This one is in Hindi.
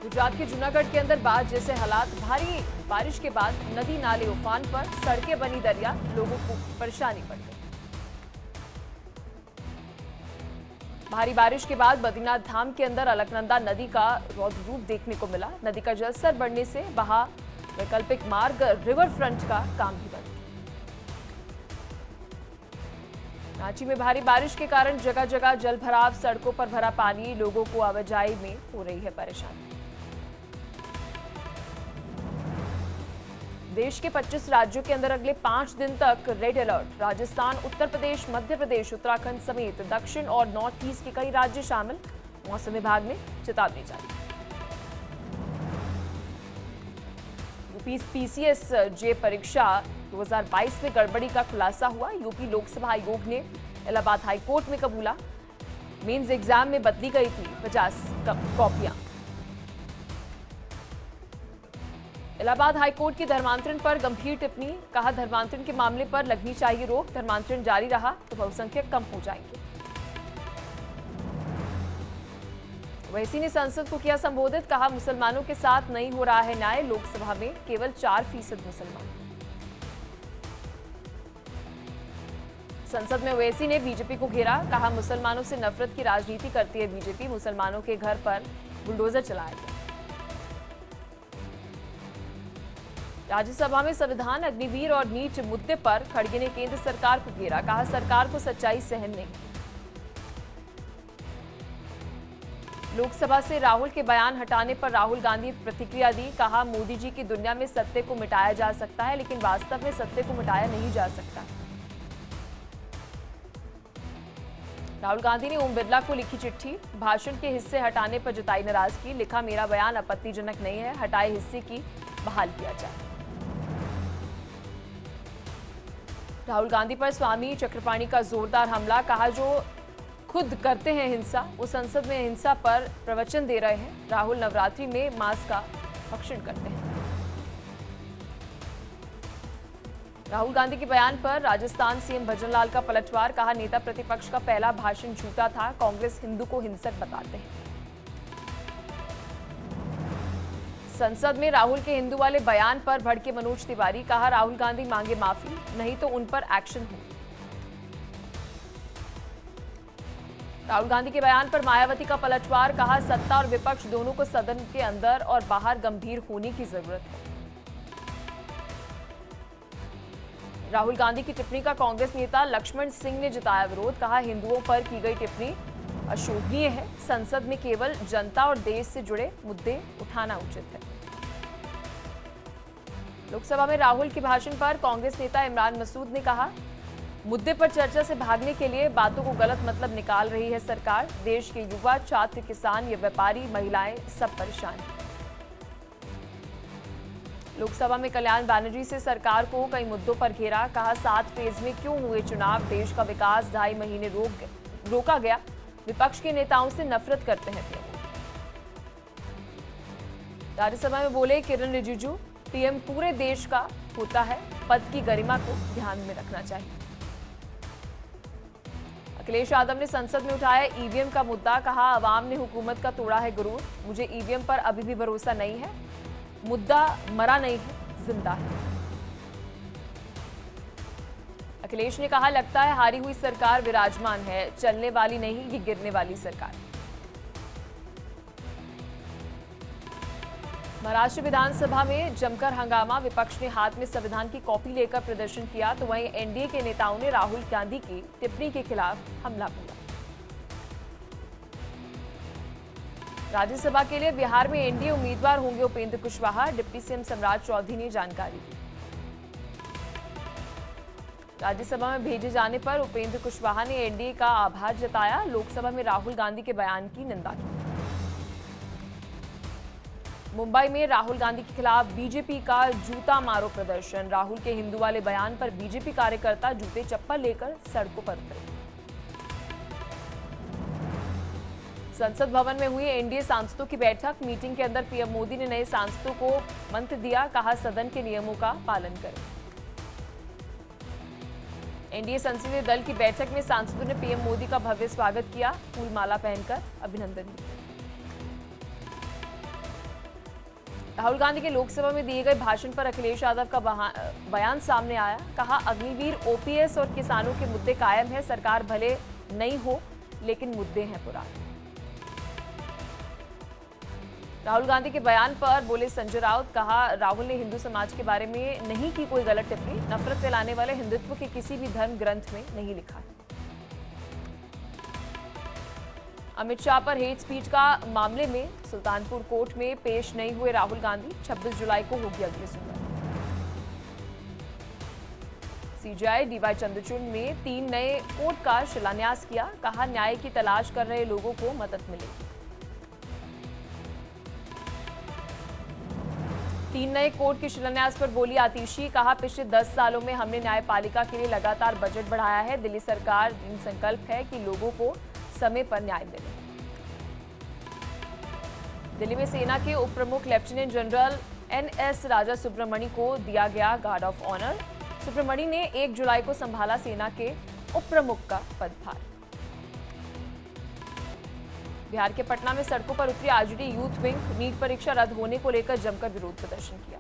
गुजरात के जूनागढ़ के अंदर बाढ़ जैसे हालात, भारी बारिश के बाद नदी नाले उफान पर, सड़कें बनी दरिया, लोगों को परेशानी बढ़ गई। भारी बारिश के बाद बद्रीनाथ धाम के अंदर अलकनंदा नदी का रौद्र रूप देखने को मिला। नदी का जलस्तर बढ़ने से वहां वैकल्पिक मार्ग रिवर फ्रंट का काम भी बंद। रांची में भारी बारिश के कारण जगह जगह जल भराव, सड़कों पर भरा पानी, लोगों को आवाजाही में हो रही है परेशानी। देश के 25 राज्यों के अंदर अगले 5 दिन तक रेड अलर्ट। राजस्थान, उत्तर प्रदेश, मध्य प्रदेश, उत्तराखंड समेत दक्षिण और नॉर्थ ईस्ट के कई राज्य शामिल। मौसम विभाग ने चेतावनी जारी। यूपी पीसीएस जे परीक्षा 2022 में गड़बड़ी का खुलासा हुआ। यूपी लोकसभा आयोग ने इलाहाबाद हाईकोर्ट में कबूला। मेंस एग्जाम में बदली गई थी 50 कॉपियां। इलाहाबाद हाईकोर्ट की धर्मांतरण पर गंभीर टिप्पणी, कहा धर्मांतरण के मामले पर लगनी चाहिए रोक। धर्मांतरण जारी रहा तो बहुसंख्यक कम हो जाएंगे। ओवैसी ने संसद को किया संबोधित, कहा मुसलमानों के साथ नहीं हो रहा है न्याय। लोकसभा में केवल 4% मुसलमान। संसद में ओवैसी ने बीजेपी को घेरा, कहा मुसलमानों से नफरत की राजनीति करती है बीजेपी। मुसलमानों के घर पर बुलडोजर चलाया गया। राज्यसभा में संविधान, अग्निवीर और नीट मुद्दे पर खड़गे ने केंद्र सरकार को घेरा, कहा सरकार को सच्चाई सहन नहीं। लोकसभा से राहुल के बयान हटाने पर राहुल गांधी प्रतिक्रिया दी, कहा मोदी जी की दुनिया में सत्य को मिटाया जा सकता है, लेकिन वास्तव में सत्य को मिटाया नहीं जा सकता। राहुल गांधी ने ओम बिरला को लिखी चिट्ठी, भाषण के हिस्से हटाने पर जताई नाराजगी। लिखा मेरा बयान आपत्तिजनक नहीं है, हटाए हिस्से की बहाल किया जाए। राहुल गांधी पर स्वामी चक्रपाणी का जोरदार हमला, कहा जो खुद करते हैं हिंसा वो संसद में हिंसा पर प्रवचन दे रहे हैं। राहुल नवरात्रि में मांस का भक्षण करते हैं। राहुल गांधी के बयान पर राजस्थान सीएम भजनलाल का पलटवार, कहा नेता प्रतिपक्ष का पहला भाषण झूठा था, कांग्रेस हिंदू को हिंसक बताते हैं। संसद में राहुल के हिंदू वाले बयान पर भड़के मनोज तिवारी, कहा राहुल गांधी मांगे माफी, नहीं तो उन पर एक्शन हो। राहुल गांधी के बयान पर मायावती का पलटवार, कहा सत्ता और विपक्ष दोनों को सदन के अंदर और बाहर गंभीर होने की जरूरत है। राहुल गांधी की टिप्पणी का कांग्रेस नेता लक्ष्मण सिंह ने जताया विरोध, कहा हिंदुओं पर की गई टिप्पणी अशोभनीय है। संसद में केवल जनता और देश से जुड़े मुद्दे उठाना उचित है। लोकसभा में राहुल के भाषण पर कांग्रेस नेता इमरान मसूद ने कहा मुद्दे पर चर्चा से भागने के लिए बातों को गलत मतलब निकाल रही है सरकार। देश के युवा, छात्र, किसान या व्यापारी, महिलाएं सब परेशान हैं। लोकसभा में कल्याण बनर्जी से सरकार को कई मुद्दों पर घेरा, कहा 7 फेज में क्यों हुए चुनाव, देश का विकास 2.5 महीने रोका गया, विपक्ष के नेताओं से नफरत करते हैं। राज्यसभा में बोले किरण रिजिजू, पीएम पूरे देश का होता है, पद की गरिमा को ध्यान में रखना चाहिए। अखिलेश यादव ने संसद में उठाया ईवीएम का मुद्दा, कहा आवाम ने हुकूमत का तोड़ा है गुरूर, मुझे ईवीएम पर अभी भी भरोसा नहीं है। मुद्दा मरा नहीं है, जिंदा है। अखिलेश ने कहा लगता है हारी हुई सरकार विराजमान है, चलने वाली नहीं ये गिरने वाली सरकार। महाराष्ट्र विधानसभा में जमकर हंगामा, विपक्ष ने हाथ में संविधान की कॉपी लेकर प्रदर्शन किया, तो वहीं एनडीए के नेताओं ने राहुल गांधी की टिप्पणी के खिलाफ हमला बोला। राज्यसभा के लिए बिहार में एनडीए उम्मीदवार होंगे उपेंद्र कुशवाहा, डिप्टी सीएम सम्राट चौधरी ने जानकारी दी। राज्यसभा में भेजे जाने पर उपेंद्र कुशवाहा ने एनडीए का आभार जताया, लोकसभा में राहुल गांधी के बयान की निंदा की। मुंबई में राहुल गांधी के खिलाफ बीजेपी का जूता मारो प्रदर्शन, राहुल के हिंदू वाले बयान पर बीजेपी कार्यकर्ता जूते चप्पल लेकर सड़कों पर उतरे। संसद भवन में हुई एनडीए सांसदों की बैठक, मीटिंग के अंदर पीएम मोदी ने नए सांसदों को मंत्र दिया, कहा सदन के नियमों का पालन करें। एनडीए संसदीय दल की बैठक में सांसदों ने पीएम मोदी का भव्य स्वागत किया, फूल माला पहनकर अभिनंदन दिया। राहुल गांधी के लोकसभा में दिए गए भाषण पर अखिलेश यादव का बयान सामने आया। कहा, अग्निवीर, ओपीएस और किसानों के मुद्दे कायम है। सरकार भले नहीं हो लेकिन मुद्दे हैं पुराने। राहुल गांधी के बयान पर बोले संजय राउत। कहा, राहुल ने हिंदू समाज के बारे में नहीं की कोई गलत टिप्पणी। नफरत फैलाने वाले हिंदुत्व के किसी भी धर्म ग्रंथ में नहीं लिखा है। अमित शाह पर हेट स्पीच का मामले में सुल्तानपुर कोर्ट में पेश नहीं हुए राहुल गांधी। 26 जुलाई को होगी अगली सुनवाई। सीजेआई डीवाई चंद्रचूड़ ने 3 नए कोर्ट का शिलान्यास किया। कहा, न्याय की तलाश कर रहे लोगों को मदद मिलेगी। 3 नए कोर्ट के शिलान्यास पर बोली आतिशी। कहा, पिछले 10 सालों में हमने न्यायपालिका के लिए लगातार बजट बढ़ाया है। दिल्ली सरकार संकल्प है कि लोगों को समय पर न्याय मिले। दिल्ली में सेना के उप प्रमुख लेफ्टिनेंट जनरल एनएस राजा सुब्रमणी को दिया गया गार्ड ऑफ ऑनर। सुब्रमणी ने 1 जुलाई को संभाला सेना के उप प्रमुख का पदभार। बिहार के पटना में सड़कों पर उतरी आरजेडी यूथ विंग। नीट परीक्षा रद्द होने को लेकर जमकर विरोध प्रदर्शन किया।